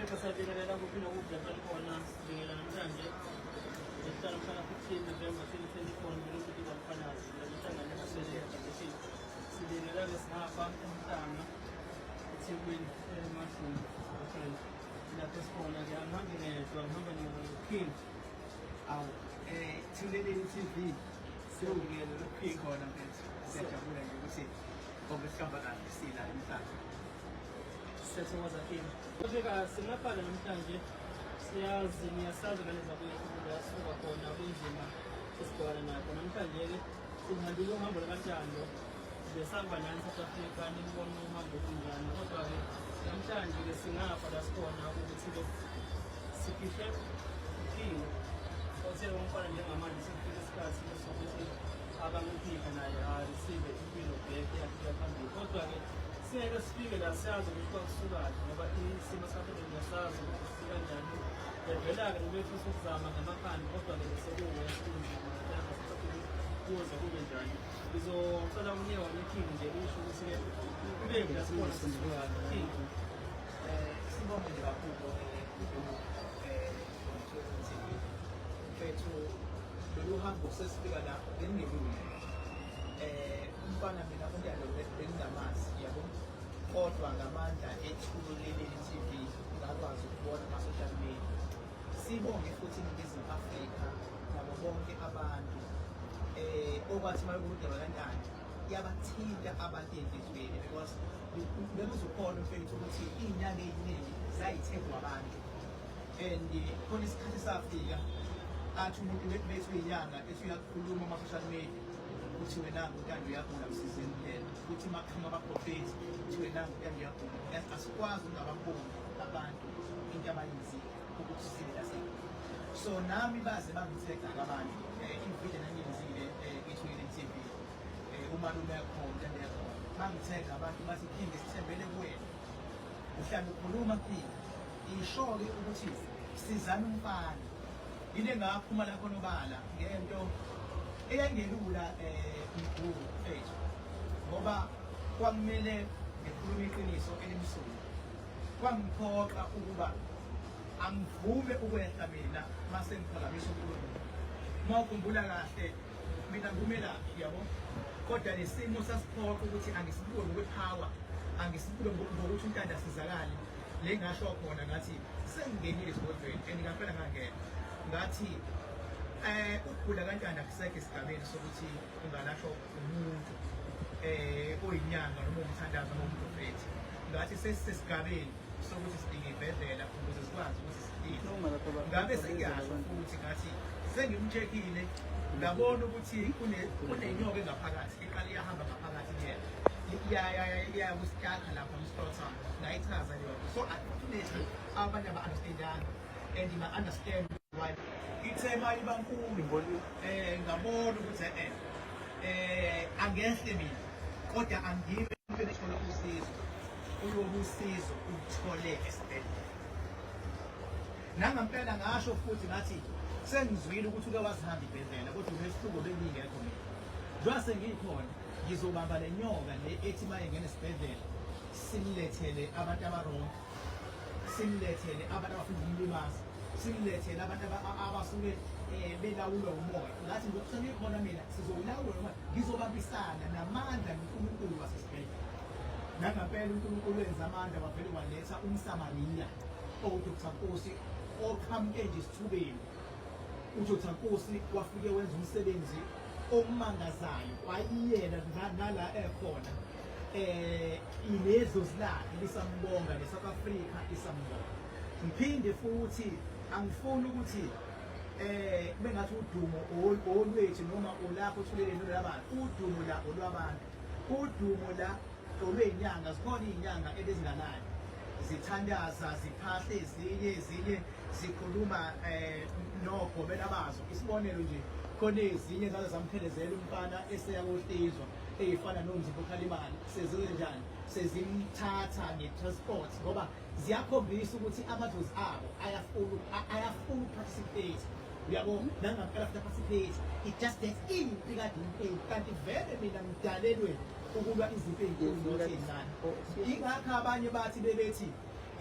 iphepha sabilekelela kuphi nokudla khona sibingelela namhlanje ngesihlanu mhlaka 15 November 2024 ngilokhu kwamfanazi lemhlangano yaseSeleka bese sibingelela singapha emhlanga eThekwini eMashini okay lapho sibona ke angihambi ngedwa ngihamba noKing awu Thuleleni TV sewungena loKing khona mfethu siyajabula nje ukuthi obesihamba kahle sila emhlanje siyathokoza King. Kodwa singaphala namhlanje siyazi niyasazi ngale zakwethu asuka khona kunzima esibhekana nakho namhlanje ke sihambile uhambo lakaNtando besihamba nani South Africa nibona uhambo kunjani kodwa ke namhlanje ke singapha la sikhona ukuthi ke sifihle King othe umfana njengamanje sifike isikhathi sokuthi abangiphika naye receive impilo back yakhe phambili kodwa ke siyeke sifike la siyazi ukuthi kwakusukaphi ngoba isimo sakhe ngiyasazi ukuthi sifika kanjani evela-ke nobefisa ukuzama ngamakhanda kodwa ke sekuwe kuze kube njani ngizocela omunye wami King nje usho ukuthi-ke kube la sibona King sibonge nje kakhulu mfethu lolu hambo sesifika la bengelula umfana mina uNtando bengingamazi yabo kodwa ngamandla eThuleleni TV ngakwazi ukubona ama-social media sibonge futhi iNingizimu Afrika nabo bonke abantu okwathi mayokudaba kaNtando yabathinta abantu enhliziyweni because bekuzokhona mfethu ukuthi iy'nyanga ey'ningi zayithengwa abantu and khona isikhathi safika athi umuntu bethu iy'nyanga ethi uyakhuluma ama-social media ukuthi wena uNtando uyagula msizeni kuphela ukuthi makhanga abaprofethi ukuthi wena uNtando uyagula asikwazi ungababoni abantu into abayenzile ukuthi sibe la so nami baze bangithega abantu ividiyo nangiyenzile eThuleleni TV umalume yakho uNtando yakho bangithega abantu bathi King sithembele kuwena uhlala ukhuluma King isho-ke ukuthi sizana umfana yile ngaphuma la khona obala ngento eyangelula mkhulu mfethu ngoba kwamele ngikhuluma iqiniso elimsulwa kwangiphoqa ukuba angivume ukwehla mina mase ngiphakamisa uNkulunkulu mawukhumbula kahle mina ngumelaphi yabo kodwa lesimo sasiphoqa ukuthi angisibule ngokwepower angisibule ngokuthi uNtando asizakale le ngasho khona ngathi sengingenile esigodlweni and ngempela ngangena ngathi ukugula kaNtando akusekho esigabeni sokuthi ungalashwa umuntu oyinyanga noma umthandazo noma umprofethi ngathi sesisesigabeni sokuthi sidinge ibhedlela ukuze sikwazi ukuthi siphile ngabe sengiyasho futhi ngathi sengimcheckile ngabona ukuthi kunenyoka engaphakathi iqala iyahamba ngaphakathi kusiyakha lapha emscrotum ngayichaza leyo so unfortunately abantu aba-understandanga and ma-understand why ithema libankulu ngabona ukuthi angehle mina kodwa angibe umuntu ethola usizo uyobe usizo uthole esibhedlela nangempela ngasho futhi ngathi sengizwile ukuthi uke wasihamba ibhedlela kodwa unesihluko bengingekho mina njengoba sengikhona ngizobamba le nyoka le ethi uma ingena esibhedlela simlethele abantu abarongo simlethele abantu abafuna ukumlimaza simlethele abantu abasuke belawulwa umoya ngathi ngokusengikhona mina sizolawula noma ngizobambisana namandla noNkulunkulu wasesibhedlela nangempela uNkulunkulu wenza amandla wavele waletha umSamariya oDr Nkosi oqhamuke nje isithubeni uDr Nkosi wafike wenza umsebenzi omangazayo wayiyena nala ekhona ilezo zilakhe lisambonga leSouth Africa isambonga ngiphinde futhi angifuni ukuthi bengathi udumo olwethu noma olapho Thuleleni labantu udumo la olwabantu udumo la olweyinyanga zikhona izinyanga ebezinganani zithandaza ziphahle ezinye zikhuluma nogobela bazo isibonelo nje khona ezinye zazo zamphelezela umfana eseyakohlizwa eyifana noMzimba Khalimani sezenjani sezimthatha ngetransport ngoba ziyakhombisa ukuthi amadlozi abo ayafuna participate uyabo nangempela participate it just that in kanti vele mina ngidalelwe ukulwa izinto ezinkulu nothezana ingakho abanye bathi bebethi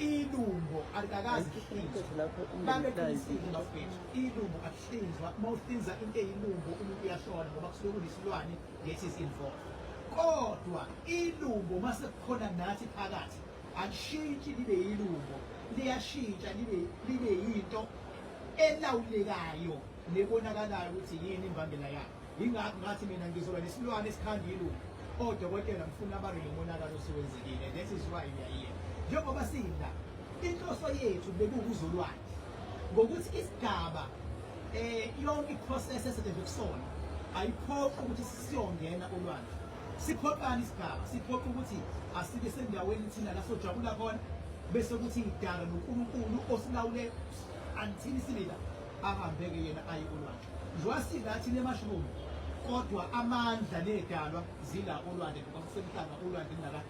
ilumbo alikakazi kuhlinzwa babeqinisile bafethu ilumbo akuhlinzwa mawuhlinza into eyilumbo umuntu uyashona ngoba kusuke kunesilwane that is involved kodwa ilumbo mase kukhona nathi phakathi alishintshi libe yilumbo liyashintsha libe yinto elawulekayo nebonakalayo ukuthi yini imbangela yayo ingakho ngathi mina ngizoba nesilwane esikhanda ilumbo odokotela ngifuna abare umonakaloosiwenzekile that is why we are here njengoba sina inhloso yethu bekukuzolwane ngokuthi isigaba yonke iprocess esetshenziswa kusona ayiphoqi ukuthi siyongena olwandle siphoqani isigaba siphoqa ukuthi asike sendaweni thina la sojabula khona bese kuthi idala noNkulunkulu osilawule until sibila ahambeke yena ayi olwandle njwasinathi nemashroom kodwa amandla nedalwa zila olwandle ngoba kusemhlanga olwandle ndala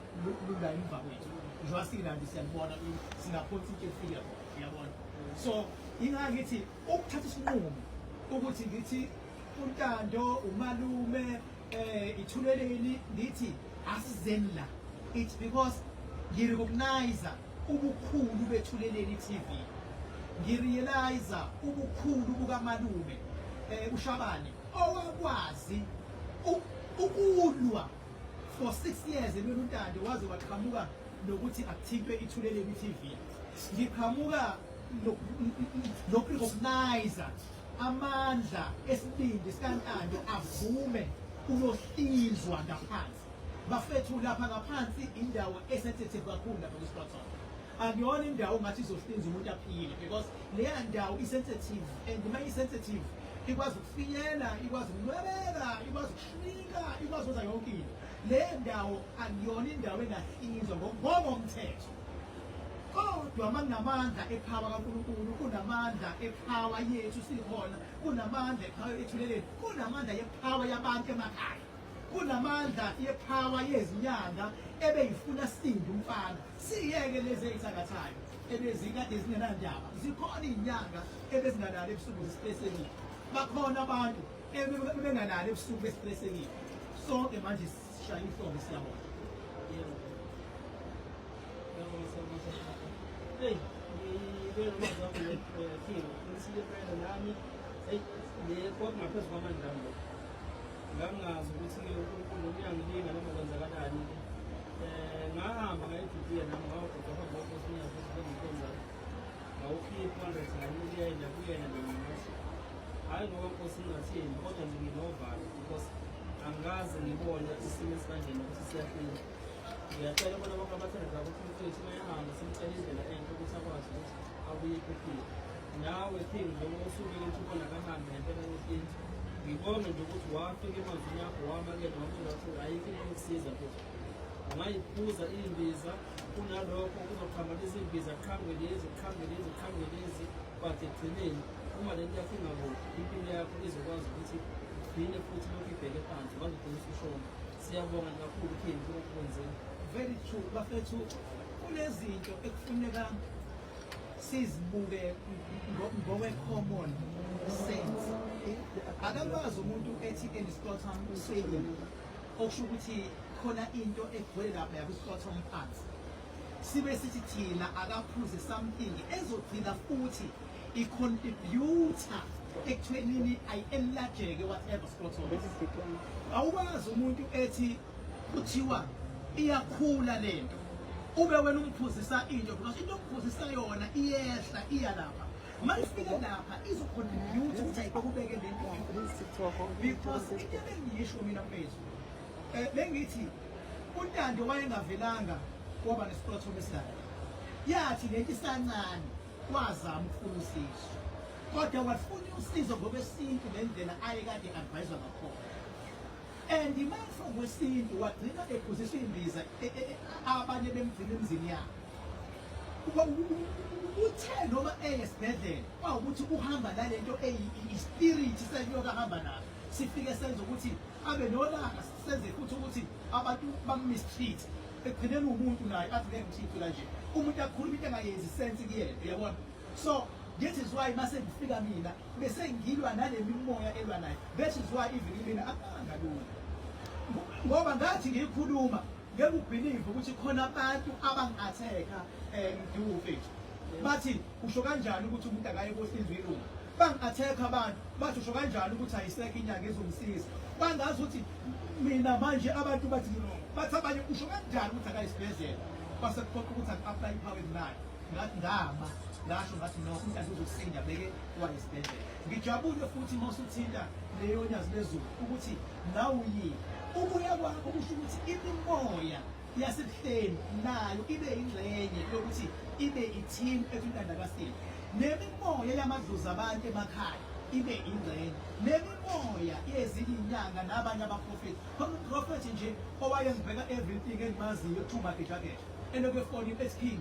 lula emva kwethu njwasina ndisiyabona singaphonsi into efika uyabona so ingakithi ukuthatha isinqumo ukuthi ngithi uNtando umalume ithuleleni ngithi asizeni la it's because ngirecognize ubukhulu bethuleleni TV ngirealize ubukhulu bukaMalume uShabane owakwazi ukulwa for 6 years ebeluNtando waze waqhamuka nokuthi akuthintwe ithuleleni TV ngiqhamuka nokurecognize amandla esibindi sikaNtando avume uyohlinzwa ngaphansi bafethu lapha ngaphansi indawo esensitive kakhulu lapha kuSpotson akuyona indawo ngathi izohlinza umuntu aphile because leya ndawo isensitive and uma isensitive ikwazi ukufinyela ikwazi ukunwebeka ikwazi ukushika ikwazi ukwenza yonke into le ndawo akuyona indawo engahlinzwa ngokomthetho kodwa makunamandla epower kaNkulunkulu kunamandla epower yethu sikhona kunamandla epower ethuleleni kunamandla yepower yabantu emakhaya kunamandla yepower yezinyanga ebeyifuna sinde umfana siyeke lezi ezithakathayo ebezikade zingenandaba zikhona izinyanga ebezingalala ebusuku zistressekile bakhona abantu ebengalala ebusuku bestressekile sonke manje sishaya inhlombe siyabona Hey, ngibona umazwakho lekhilo ngisiyepela nami ngekho ngaphezu kwamandla lo ngangazi ukuthi uNkulunkulu uyangilinga noma kwenzakalani ngahamba ngayijudiya nami ngawuqoqa phambi kwakho sinyafuthi ngikwenza ngawukhipha 100 ngayiyela kuyena namathi hayi ngoba Nkosi ngingathembi kodwa nje nginovalo because angaze ngibone isimo esikanjena ukuthi siyafika ngiyacela bona bonke abathandwa ukuthi umfowethu mayahamba simcela indlela enhle ukuthi akwazi ukuthi abuye ephephile nawe phingi njengoba usuke ukuthi ubona kahambe ngempela yesintu ngibone nje ukuthi wafika emazwini akho wamakela wamtshela ukuthi ayikho into yokusiza futhi ungayiphuza iy'mbiza kunalokho kuzoqhamba lezi mbiza kuqhambe lezi but ekugcineni uma lento yakho ingaboni impilo yakho izokwazi ukuthi ugcine futhi lokhu ibheke phansi wazi ugcine usushona siyabonga kakhulu phingi lokhu kwenzeni very true bafethu kunezinto ekufuneka sizibuke ngowe-common sense akakwazi umuntu ethi eNiskottam saying okusho ukuthi khona into egcwele lapha yakuScotton phansi sibe sithi thina akaphuze something ezogcina futhi i-contributor ekuthwenini ayi-enlargeke whatever Scotton awukwazi umuntu ethi kuthiwa iyakhula lento ube wena umphuzisa into because into omphuzisa yona iyehla iya lapha mayifika lapha izocontribute ukuthi ayikubeke lento because into engiyisho mina mfethu bengithi uNtando wayengavelanga kwaba neScotton esilala yathi lento isancane wazama ukufuna usizo kodwa wafuna usizo ngokwesintu nendlela ayekade advisor ngakhona and imali from wesintu wagcina ephuziswa imbiza abanye bemgcina emzini yabo uthe noma esibhedlela kwawukuthi uhamba nalento eyi-spirit sekuyokuhamba nayo sifike senze ukuthi abe nolaka senze futhi ukuthi abantu bamistreat ekugcineni umuntu naye athi ngeke ngithithwe kanje umuntu akhuluma into engayenzi sense kuyena uyabona so that is why mase ngifika mina bese ngilwa nale mimoya elwa nayo that is why even mina akangalula ngoba ngathi ngiyikhuluma ngeke ubelieve ukuthi khona abantu abangi-attack-a mfethu bathi usho kanjani ukuthi umuntu akaye kohlinzwa ilunga bangi-attack-a abantu bathi usho kanjani ukuthi ayisekho inyanga ezomsiza bangazi ukuthi mina manje abantu bathi abanye usho kanjani ukuthi akaye esibhedlela kwasekuphoqa ukuthi aku-aplaye i-power nine ngathi ngama ngasho ngathi no umntana uzosinda beke waye esibhedlela ngijabule futhi mawusuthinta leyo nyazi lezulu ukuthi nawuyi ubuya kwakho kusho ukuthi imimoya yasebuhleni nayo ibe ingxenye yokuthi ibe i-team etintandakasini nemimoya yamadlozi abantu emakhaya ibe ingxenye nemimoya yezinye inyanga nabanye abaprofethi khona umprofethi nje owayengibheka everything engimaziyo thumagejageja enokefoni ethi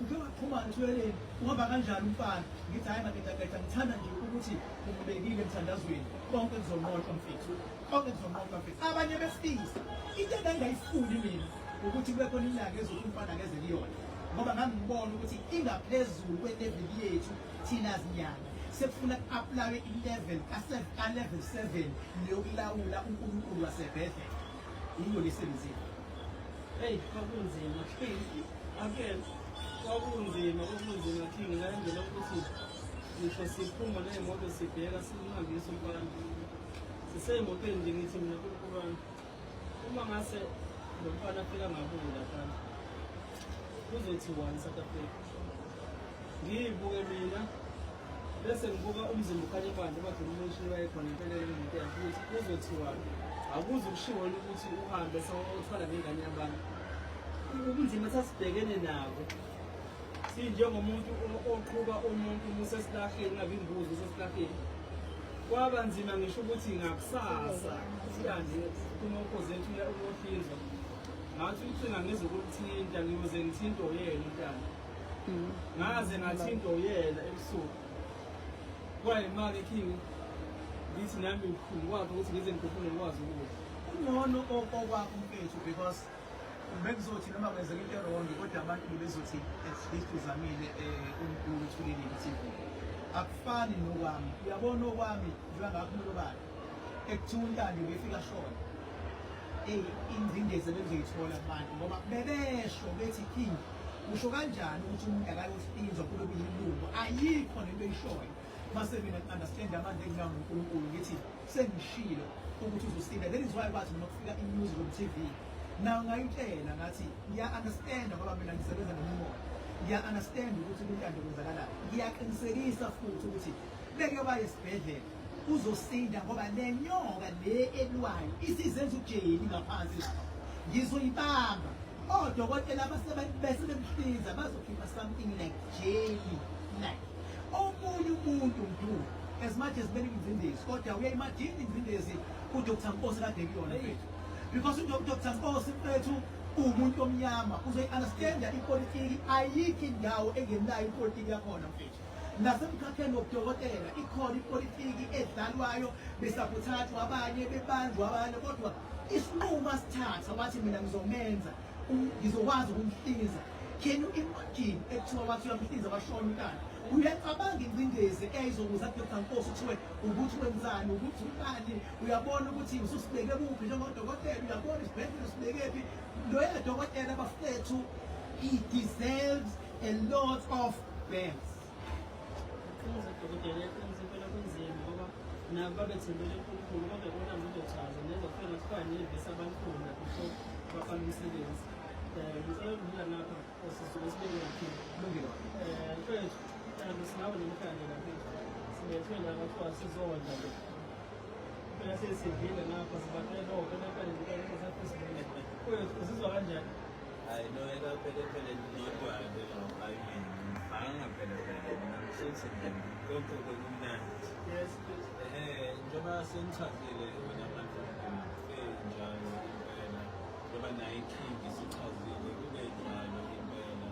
uke waxhumana ethueleni uhamba kanjani umfana ngithi hayi magejageja ngithanda nje ukuthi ungibekile emthandazweni konke kuzomonqa mfethu konke kuzomonqa mfethu abanye befisa into engangayifuni mina ukuthi kube khona inyanga ezothi umfana akeze kuyona ngoba ngangibona ukuthi ingaphezulu kwe-level yethu thina zinyanga sekufuna ku-aplaye i-level ka-level 7 neyokulawula uNkulunkulu wasebhedlela yiyo lesebenzile hey kwakunzima again kwakunzima king ngalendlela ukuthi ngisho siphuma ney'moto sibheka singihambisa umfana sisey'motweni nje ngithi mina kunkulunkulu uma ngase lo mfana afika ngabuye laphana kuzothiwani South Africa ngiyibuke mina bese ngibuka umzimba ukhanye phandle bathi umshini wayekhona impelelo into yakhe ukuthi kuzothiwani akuze ukushiwo ukuthi uhambe sewuthwala ngengane yabantu ubunzima sasibhekene nabo sinjengomuntu oqhuba umuntu musesilahleni ngabe imbuzi sesilahleni kwaba nzima ngisho ukuthi ngakusasa siyanje kumokhozi ethu uyohlinzwa ngathi ucinga ngezokuthinta ngiyoze ngithinto yena umntana ngaze ngathinto yena ebusuku kwayimali king ngithi nami ngikwazi ukuthi ngize ngikhuphule ngikwazi ukuthi ungcono okwakho mfethu because bekuzothi noma kwenzeka into erongi kodwa abantu bezothi at least uzamile uNkulunkulu uthulile i-TV akufani nokwami uyabona okwami njengoba ngakhuluma bani ekuthiwa untando befika shona ingcindezi bezoyithola abantu ngoba bebesho bethi king usho kanjani ukuthi umuntu akayohlinzwa kulobe yilungu ayikho nento eyishoyo mase mina understand amandla enginawo ngoNkulunkulu ngithi sengishilo ukuthi uzosinda that is why kwathi noma kufika i-news on TV naw ngayitshela ngathi ngiya-understand ngoba mina ngisebenza nemimoya ngiya-understand ukuthi kuntando kwenzakalani ngiyaqinisekisa futhi ukuthi beke baye esibhedlela uzosinda ngoba le nyoka le elwayo isizenza ujeli ngaphansi lapha ngizoyibamba odokotela bese bemhlinza bazokhipha something like jelly like omunye umuntu mntu as much as bening ingcindezi kodwa uyayimagine ingcindezi uDr Nkosi kade kuyona mfethu because uDr Nkosi mfethu umuntu omnyama uzoyi-understanda ipolitiki ayikho indawo engenayo ipolitiki yakhona mfethu nasemkhakheni wobudokotela ikhona ipolitiki edlalwayo besakuthathwa abanye bebanjwa abanye kodwa isinqumo asithatha wathi mina ngizomenza ngizokwazi ukumhlinza can you imagine ekuthiwa wathi uyamhlinza washona umntana uyacabanga ingcindezi eyizokuza kuDr Nkosi kuthiwe ukuthi wenzani ukuthi uqani uyabona ukuthi ususibeke kuphi njengodokotela uyabona isibhedlela usibekephi loya dokotela bafethu he deserves a lot of thanks udokotela eqinisepela kunzima ngoba nabo babethembele uNkulunkulu kodwa bona ngizochaza neza kufana sifane nevesi abankhulu kusho bafana umsebenzi ngicela ukudlula ngapha sisuke sibeke ngaphini lungile mfethu sinawe nomkhanye lapha sibethwe la kuthiwa sizodla le phela sesivile ngapha sibatela phela ngicela sasifisibele mfethu uzizwa kanjani hayi no phela nodwa I mean phela ngisethi konke kumnandi yes njengoba senichazile wena manje njalo impela ngoba nayo iking isichazile kube njalo impela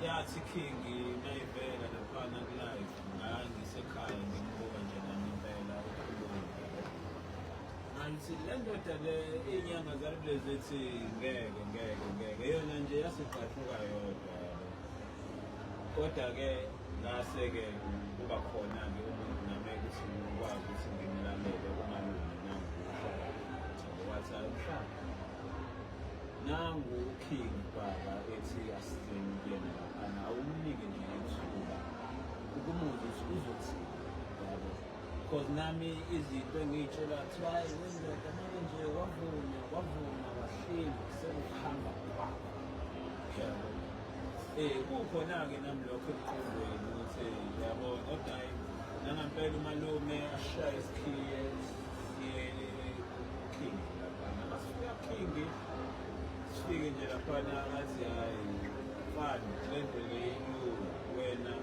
yathi king nayivela laphana ku-live ngangisekhaya ngimbuka nje nami impela angithi le ndoda le iy'nyanga zalule zethi ngeke yona nje yasiqathuka yodwa kodwa-ke ngase-ke kuba khona-ke umuntu nami ukuthi ukwazi ukuthi ngimlalele kumalungi nangiwathi ayushaya nangu uking baba ethi asizengena laphana awumnike nje ithuba ukumuza ukuthi uzothini yabo because nami izinto engiyitshela kuthiwa hayi wendoda manje nje wavuma wahleli sekuhamba kwakho yabo kukhona-ke nami lokho ekuqondweni ukuthi yabo kodwa nangampela umalume ashaya isikhiye king laphana masifika king sifike nje laphana ngathi hayi mfana lento leyo wena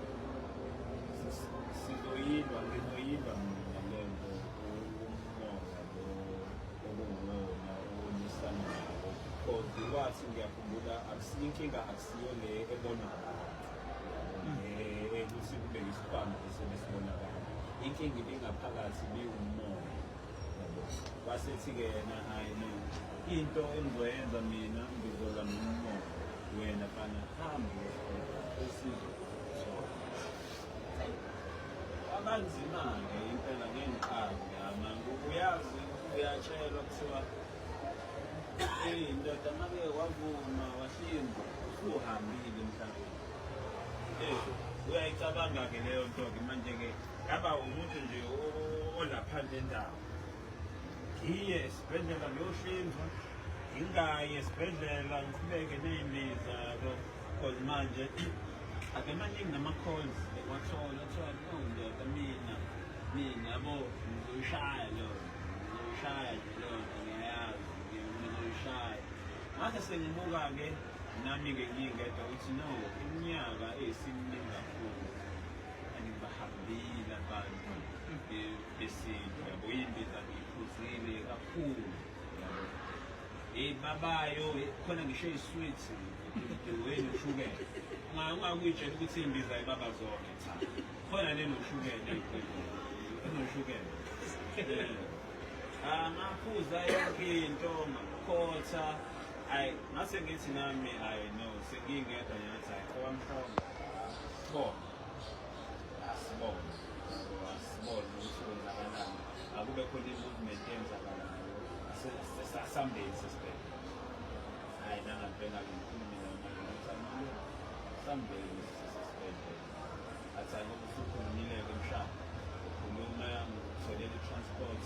ngizoyilwa mina lento umoya lo okuwona onisana nabo because wathi ngiyakhumbula inkinga akusiyo le ebonakala ukuthi kube yisibhamu esebesibonakala inkinga ibingaphakathi biwumoya yabo wasethi-ke yena hayi no into engizoyenza mina ngizola nomoya wena fana hambe usizo abanzima-ke impela ngengiqazi yama uyazi uyatshelwa kuthiwa ndoda make wavuma wahlinzwa usuhambile emhlabeni uyayicabanga-ke leyo nto-ke manje-ke yaba umuntu nje olaphandle endawo ngiye esibhedlela ngiyohlinzwa ngingayi esibhedlela ngiqhubeke ney'mbiza because manje ake maningi nama-calls wathola kuthiwa no ndoda mina yabo ngizoyishaya ngizoyishaya nje leyo nto ngiyayazi ngizoyishaya ngakhe sengibuka-ke nami-ke ngiyingedwa ukuthi no iminyaka eyisiminingi kakhulu angibahambile abantu besintu yabo iy'mbiza ngiyiphuzile kakhulu yabo babayo khona ngisho ey'sweet weni ushukela ungakuyitshela ukuthi iy'mbiza ibaba zonke cha khona nenoshukela enoshukela ngaphuza yonke into ngakhotha hayi ngase ngithi nami hayi no sengingedwa nyathi hayi owamhlonga asibone ukuthi kwenzakalani akube khona i-movement eyenzakalayo sasambeni sesibhedlela hayi nangampela ngikhulume nayo sambeni sesibhedlela athi ngoba usukhulumile-ke mhlawumbe ukhuluma ngokutholela i-transport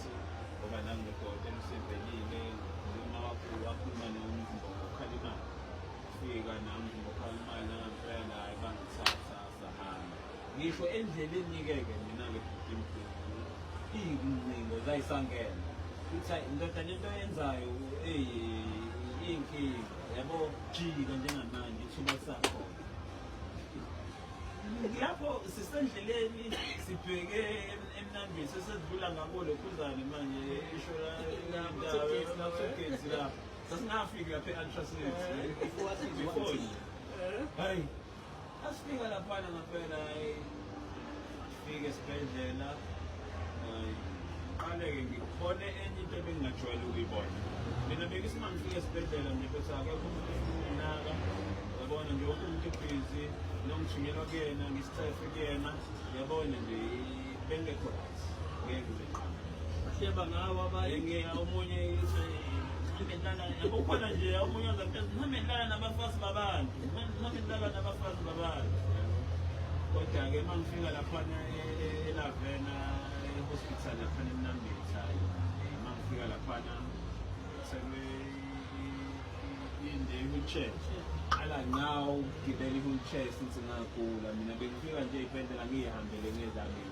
ngoba nangudokotela usevelile ukhuluma wakhuluma nomvimbo ngokhalimali fika namvimbo okhalimali nangampela hayi bangithatha sahamba ngisho endleleni-ke mina-ke iy'ncingo zayisangena ukuthi indoda lento yenzayo iy'nkinga yabo jika njengamanje ithuba sakhona lapho sisendleleni sibheke emnambini sesedlula ngabo lokhuzane manje isholasogesi lapho sasingafiki lapha e-ultrasound before hayi asifika laphana ngampela sifike esibhedlela qale-ke ngibone enye into ebengingajwayele ukuyibona mina bekisima ngifike esibhedlela nje bethi akekho umuntu ofunaka yabona nje wonke umuntu ebhizi nongithunyelwa kuyena ngisithafe kuyena yabona nje bengekho right ngeke uzeqala bahleba ngawo abanye omunye ukhona nje omunye ongaphezulu nihambendlala nabafazi babantu kodwa-ke uma ngifika laphana elavena hospital laphana emnambini hayi uma ngifika laphana selwe inde i-wheelchair qala ngawo ukugibela i-wheelchair since ngagula mina bengifika nje ey'bhedlela ngiyihambele ngezami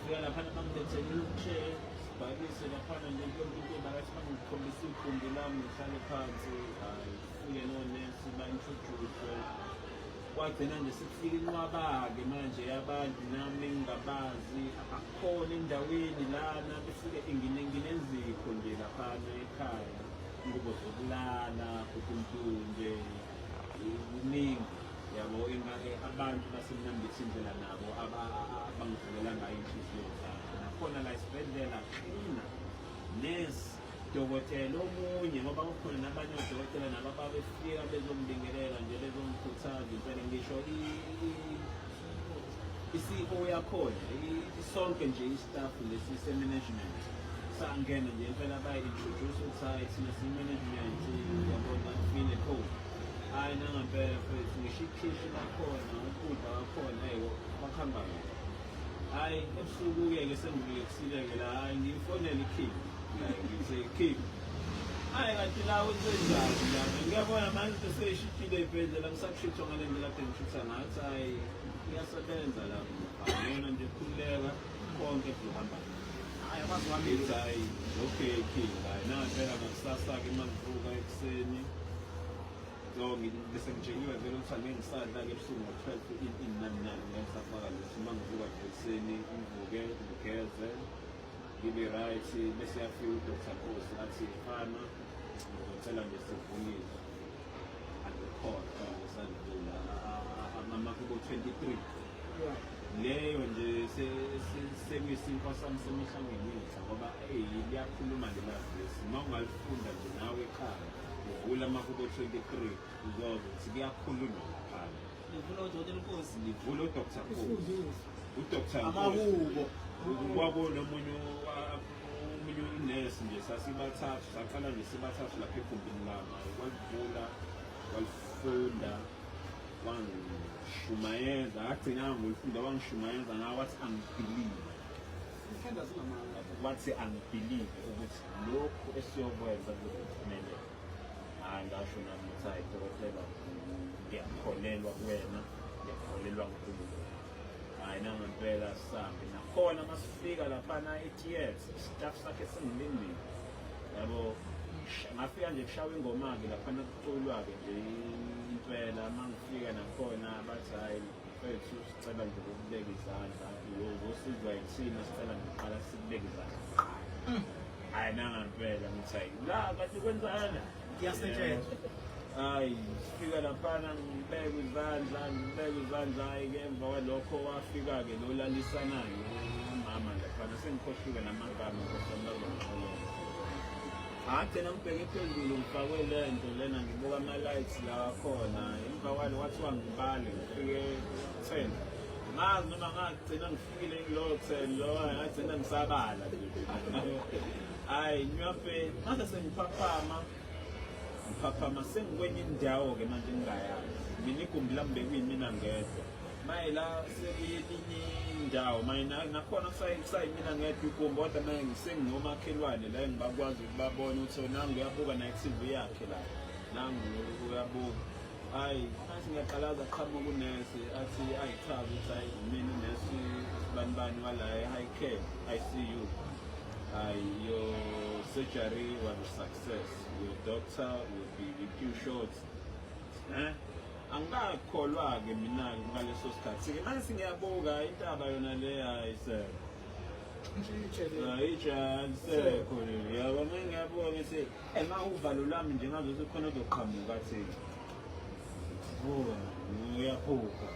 fika laphana bangilethele i-wheelchair sibhalise laphana nje yonke into bakathi bangikhombisa igumbi lami ngihlale phansi hayi fike nonesi ba-introduce kwagcina nje sekufika inqwaba-ke manje abantu nami ngingabazi abakhona endaweni lana befike nginenzikho nje laphana ekhaya ingubo zokulala kukuntunje kuningi yabo abantu basemnambitha indlela nabo abangivukela ngayo inhliziyo zabo nakhona la esibhedlela qina nesi dokotela omunye ngoba kukhona nabanye odokotela nabo ababefika bezongibingelela nje bezongikhuthaza impela ngisho i-CEO yakhona sonke nje istaff lesi se-management sangena nje impela bayi-introduce ukuthi hayi thina siyi-management yabona file code. Hayi nangempela mfethu ngisho ikhishi lakhona ukudla kwakhona hayi bakuhamba kahle. Hayi ebusuku-ke sengibuyekusile-ke la hayi ngiyifonela ikhiphi ngithi khiphi. Hayi kanti la wenzenjani lana ngiyabona manje into seyishithile ey'bhedlela ngisakushithwa ngale ndlela kade ngishitha ngathi hayi iyasebenza la yona nje khululeka konke kuhamba. Hhayi akwazi wami Ngithi hayi okay king hayi nangempela ngakusasa-ke uma ngivuka ekuseni so bese ngitsheliwe vele ukuthi angeke ngisadla-ke ebusuku ngo-12 inani ngeke ngisafaka lutho uma ngivuka nje ekuseni ngivuke ngigeze ngibe right bese yafika uDr Khosi athi fana ngizocela nje sivunyiswe andikhokha ngisandlula amakubo 23 leyo nje sekuyisinkwa sami semihla ngemihla ngoba liyakhuluma lelavesi uma ungalifunda nje nawe ekhaya uvula amakubo 23 uzoza ukuthi kuyakhulunywa ngaphandle Livula uDokotela Nkosi. livula uDr Khosi uDr Khosi amahubo kwabona omunye inesi nje sasibathathu saqala nje sibathathu lapha egumbini lami walivula walifunda wangishumayeza agcinanga ngolifunda wangishumayeza ngawathi angibhilive ifunda zingamanga wathi angibhilive ukuthi lokhu esiyokwenza kuzophumelela. Hayi ngasho nami ukuthi hayi dokotela ngiyakholelwa kuwena ngiyakholelwa kuNkulunkulu. Hayi nangempela sihambe nakhona masifika laphana e-theatre staff sakhe singilindile yabo ngafika nje kushawa ingoma-ke laphana kuculwa-ke nje impela uma ngifika nakhona bathi hayi mfethu sicela nje ukubeka izandla uzosizwa yithina sicela nje kuqala sikubeka izandla. Hayi nangempela ngithi hayi la kanti kwenzana kuyasetshenzwa hayi sifika laphana ngibeka izandla hhayi-ke emva kwalokho wafika-ke lolalisanayo umama laphana sengikhohlile namagama nkosambazongixolela. Agcina ngibheke phezulu ngifakwe le nto lena ngibuka ama-lights la akhona emva kwalo kwathiwa ngibale ngifike 10 ngazi noma ngagcina ngifikile kulowo 10 lo ngagcina ngisabala hayi nywape mase sengiphaphama sengikwenye indawo-ke manje engingayazi mina igumbi lami bekuyimina ngedwa mayela sekuyelinye indawo nakhona kusayimina ngedwa igumbi kodwa manje sengingomakhelwane la engibakwazi ukubabona ukuthi nangu uyabuka na-TV yakhe la nangu uyabuka. Hayi manje ngiyaqalaza qhamuka unesi athi ayichaza ukuthi hayi mina unesi sibanibani wala e-high care ICU. Your surgery was a success. Your doctor will be with you shortly. Angakholwa-ke mina ngaleso sikhathi-ke manje singiyabuka intaba yona le hayi sir ijasekho yabo manje ngiyabuka ngithi ma uvalo lwami nje ngazuthi khona ozoqhamuka athini uyaphupha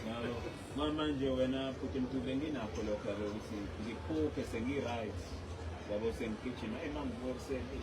yabo manje wena futhi mtule nginakho lokho-ke ukuthi ngiphuphe sengi-right yabo sengigijima emangibuka kuseni